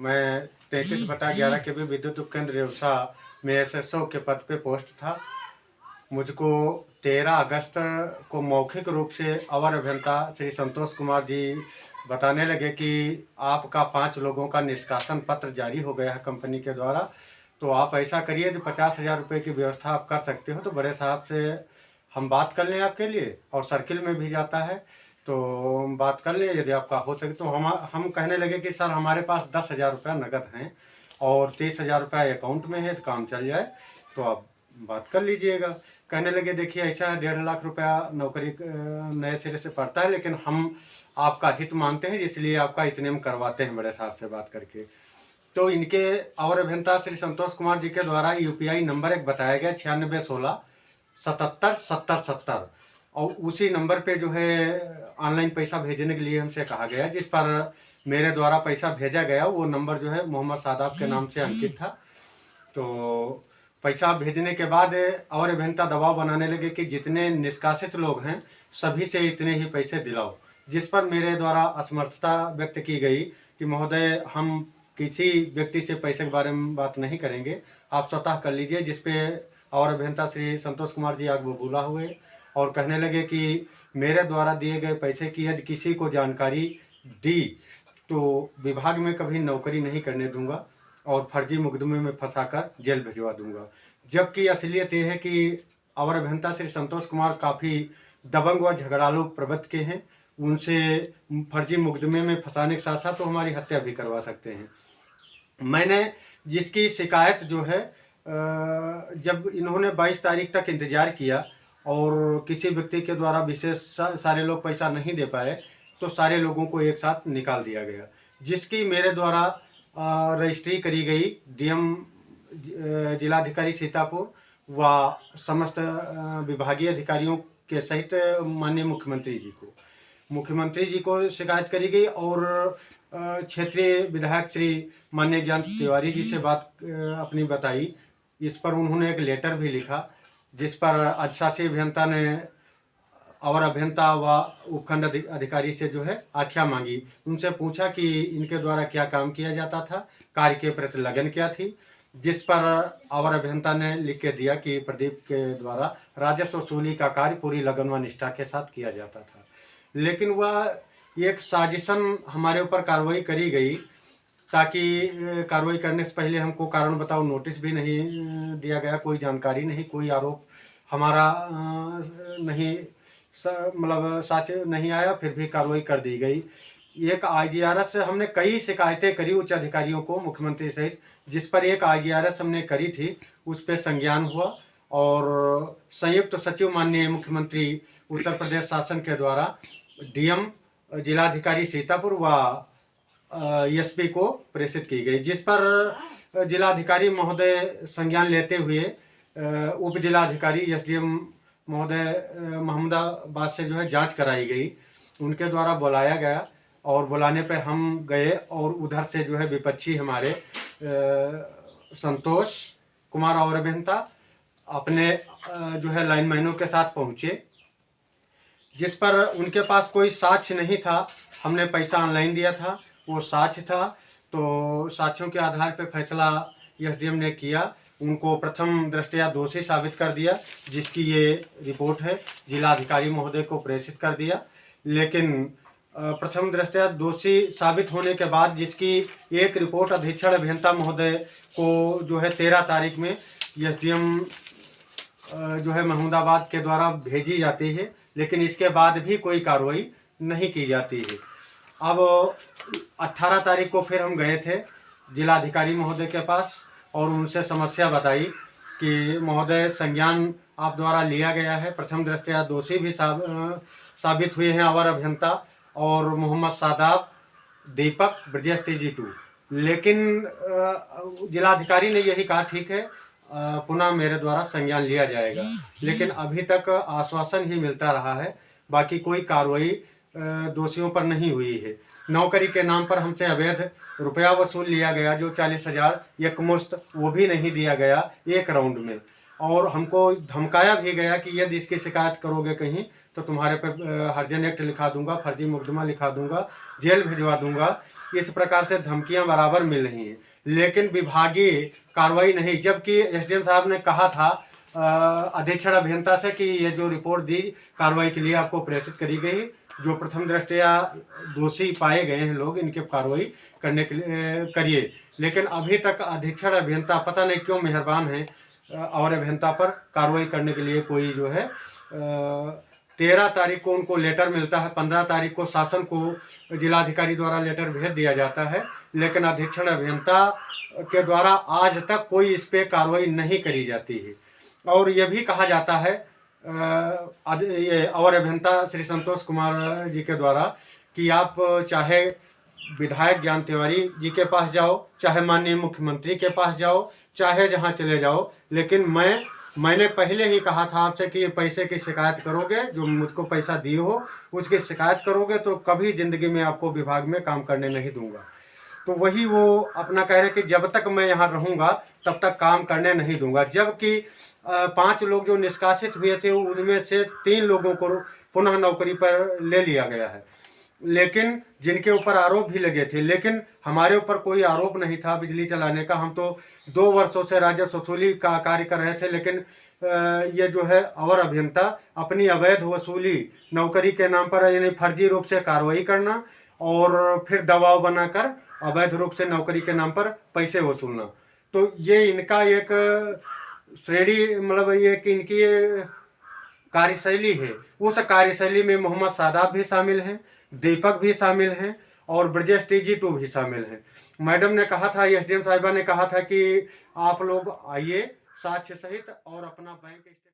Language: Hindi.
मैं 33/11 के भी विद्युत उपकेंद्र रेवसा में एसएसओ के पद पे पोस्ट था। मुझको 13 अगस्त को मौखिक रूप से अवर अभियंता श्री संतोष कुमार जी बताने लगे कि आपका 5 लोगों का निष्कासन पत्र जारी हो गया है कंपनी के द्वारा, तो आप ऐसा करिए कि 50,000 रुपये की व्यवस्था आप कर सकते हो। तो बड़े साहब से हम बात कर लें आपके लिए, और सर्किल में भी जाता है तो हम बात कर लें यदि आपका हो सके। तो हम कहने लगे कि सर हमारे पास 10,000 रुपया नगद हैं और 30,000 रुपया अकाउंट में है, तो काम चल जाए, तो आप बात कर लीजिएगा। कहने लगे देखिए ऐसा है 1.5 लाख रुपया नौकरी नए सिरे से पड़ता है, लेकिन हम आपका हित मानते हैं इसलिए आपका इतने में करवाते हैं बड़े साहब से बात करके। तो इनके अवर अभियंता श्री संतोष कुमार जी के द्वारा यूपीआई नंबर एक बताया गया 9616777070, और उसी नंबर पे जो है ऑनलाइन पैसा भेजने के लिए हमसे कहा गया, जिस पर मेरे द्वारा पैसा भेजा गया। वो नंबर जो है मोहम्मद सादाब के नाम से अंकित था। तो पैसा भेजने के बाद और अभियंता दबाव बनाने लगे कि जितने निष्कासित लोग हैं सभी से इतने ही पैसे दिलाओ, जिस पर मेरे द्वारा असमर्थता व्यक्त की गई कि महोदय हम किसी व्यक्ति से पैसे के बारे में बात नहीं करेंगे, आप स्वतः कर लीजिए। जिस पे और अभियंता श्री संतोष कुमार जी आग बबूला हुए और कहने लगे कि मेरे द्वारा दिए गए पैसे की यदि किसी को जानकारी दी तो विभाग में कभी नौकरी नहीं करने दूंगा और फर्जी मुकदमे में फंसाकर जेल भिजवा दूंगा। जबकि असलियत ये है कि अवर अभियंता श्री संतोष कुमार काफ़ी दबंग व झगड़ालू प्रवृत्ति के हैं। उनसे फर्जी मुकदमे में फंसाने के साथ साथ तो हमारी हत्या भी करवा सकते हैं। मैंने जिसकी शिकायत जो है जब इन्होंने 22 तारीख तक इंतज़ार किया और किसी व्यक्ति के द्वारा विशेष सारे लोग पैसा नहीं दे पाए, तो सारे लोगों को एक साथ निकाल दिया गया, जिसकी मेरे द्वारा रजिस्ट्री करी गई डीएम जिलाधिकारी सीतापुर व समस्त विभागीय अधिकारियों के सहित माननीय मुख्यमंत्री जी को शिकायत करी गई। और क्षेत्रीय विधायक श्री माननीय ज्ञान तिवारी जी से बात अपनी बताई। इस पर उन्होंने एक लेटर भी लिखा, जिस पर अधिशासी अभियंता ने और अभियंता व उपखंड अधिकारी से जो है आख्या मांगी। उनसे पूछा कि इनके द्वारा क्या काम किया जाता था, कार्य के प्रति लगन क्या थी, जिस पर और अभियंता ने लिख के दिया कि प्रदीप के द्वारा राजस्व वसूली का कार्य पूरी लगन व निष्ठा के साथ किया जाता था। लेकिन वह एक साजिशन हमारे ऊपर कार्रवाई करी गई, ताकि कार्रवाई करने से पहले हमको कारण बताओ नोटिस भी नहीं दिया गया, कोई जानकारी नहीं, कोई आरोप हमारा नहीं मतलब साच नहीं आया, फिर भी कार्रवाई कर दी गई। एक आईजीआरएस से हमने कई शिकायतें करी उच्च अधिकारियों को मुख्यमंत्री सहित, जिस पर एक आईजीआरएस हमने करी थी, उस पर संज्ञान हुआ और संयुक्त सचिव माननीय मुख्यमंत्री उत्तर प्रदेश शासन के द्वारा डीएम जिलाधिकारी सीतापुर व एसपी को प्रेषित की गई, जिस पर जिलाधिकारी महोदय संज्ञान लेते हुए उप जिलाधिकारी एसडीएम महोदय महमूदाबाद से जो है जांच कराई गई। उनके द्वारा बुलाया गया और बुलाने पे हम गए और उधर से जो है विपक्षी हमारे संतोष कुमार और अभियंता अपने जो है लाइनमैनों के साथ पहुँचे, जिस पर उनके पास कोई साक्ष्य नहीं था। हमने पैसा ऑनलाइन दिया था, वो साक्ष्य था, तो साक्ष्यों के आधार पर फैसला एसडीएम ने किया। उनको प्रथम दृष्टया दोषी साबित कर दिया, जिसकी ये रिपोर्ट है जिलाधिकारी महोदय को प्रेषित कर दिया। लेकिन प्रथम दृष्टया दोषी साबित होने के बाद जिसकी एक रिपोर्ट अधीक्षण अभियंता महोदय को जो है 13 तारीख में एसडीएम जो है महमूदाबाद के द्वारा भेजी जाती है, लेकिन इसके बाद भी कोई कार्रवाई नहीं की जाती है। अब 18 तारीख को फिर हम गए थे जिलाधिकारी महोदय के पास और उनसे समस्या बताई कि महोदय संज्ञान आप द्वारा लिया गया है, प्रथम दृष्टया दोषी भी साबित हुए हैं अवर अभियंता और मोहम्मद सादाब, दीपक, ब्रजेश TG2, लेकिन जिलाधिकारी ने यही कहा ठीक है पुनः मेरे द्वारा संज्ञान लिया जाएगा। लेकिन अभी तक आश्वासन ही मिलता रहा है, बाकी कोई कार्रवाई दोषियों पर नहीं हुई है। नौकरी के नाम पर हमसे अवैध रुपया वसूल लिया गया जो 40,000 एकमुश्त, वो भी नहीं दिया गया एक राउंड में। और हमको धमकाया भी गया कि यदि इसकी शिकायत करोगे कहीं तो तुम्हारे पे हर्जन एक्ट लिखा दूंगा, फर्जी मुकदमा लिखा दूंगा, जेल भिजवा दूंगा। इस प्रकार से धमकियां बराबर मिल रही हैं, लेकिन विभागीय कार्रवाई नहीं। जबकि एसडीएम साहब ने कहा था अधीक्षण अभियंता से कि ये जो रिपोर्ट दी कार्रवाई के लिए आपको प्रेषित करी गई, जो प्रथम दृष्टया दोषी पाए गए हैं लोग, इनके कार्रवाई करने के लिए करिए। लेकिन अभी तक अधीक्षण अभियंता पता नहीं क्यों मेहरबान है और अभियंता पर कार्रवाई करने के लिए कोई जो है 13 तारीख को उनको लेटर मिलता है, 15 तारीख को शासन को जिलाधिकारी द्वारा लेटर भेज दिया जाता है, लेकिन अधीक्षण अभियंता के द्वारा आज तक कोई इस पर कार्रवाई नहीं करी जाती है। और ये भी कहा जाता है ये और अभियंता श्री संतोष कुमार जी के द्वारा कि आप चाहे विधायक ज्ञान तिवारी जी के पास जाओ, चाहे माननीय मुख्यमंत्री के पास जाओ, चाहे जहां चले जाओ, लेकिन मैंने पहले ही कहा था आपसे कि पैसे की शिकायत करोगे, जो मुझको पैसा दिए हो उसकी शिकायत करोगे तो कभी ज़िंदगी में आपको विभाग में काम करने नहीं दूंगा। तो वही वो अपना कह रहे कि जब तक मैं यहाँ रहूँगा तब तक काम करने नहीं दूंगा। जबकि 5 लोग जो निष्कासित हुए थे उनमें से 3 लोगों को पुनः नौकरी पर ले लिया गया है, लेकिन जिनके ऊपर आरोप भी लगे थे, लेकिन हमारे ऊपर कोई आरोप नहीं था बिजली चलाने का। हम तो 2 वर्षों से राजस्व वसूली का कार्य कर रहे थे, लेकिन ये जो है और अभियंता अपनी अवैध वसूली नौकरी के नाम पर यानी फर्जी रूप से कार्रवाई करना और फिर दबाव बनाकर अवैध रूप से नौकरी के नाम पर पैसे वसूलना, तो ये इनका एक श्रेणी मतलब ये कि इनकी ये कार्यशैली है। उस कार्यशैली में मोहम्मद सादाब भी शामिल हैं, दीपक भी शामिल हैं और ब्रजेश TG2 भी शामिल हैं। मैडम ने कहा था, एसडीएम साहिबा ने कहा था कि आप लोग आइए साक्ष्य सहित और अपना बैंक